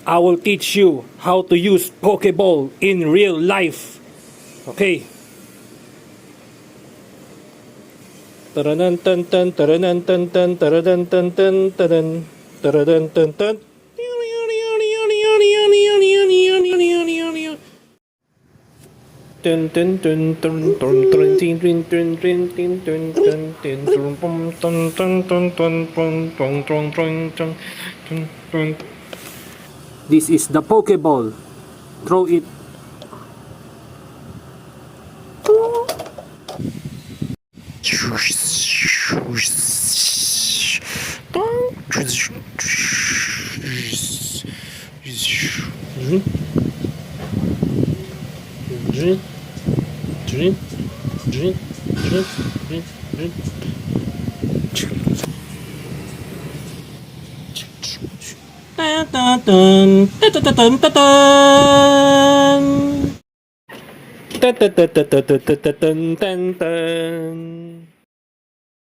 I will teach you how to use Pokeball in real life. Okay. Taranan tan tan taranan tan tan taranan tan tan taran taranan tan tan. Dun dun dun dun dun dun tin tin dun dun tin dun dun tin dun pum dun dun dun dun dun dun dun dun dun dun. This is the Pokeball. Throw it. Dun dun dun dun dun dun dun dun dun dun dun dun dun dun.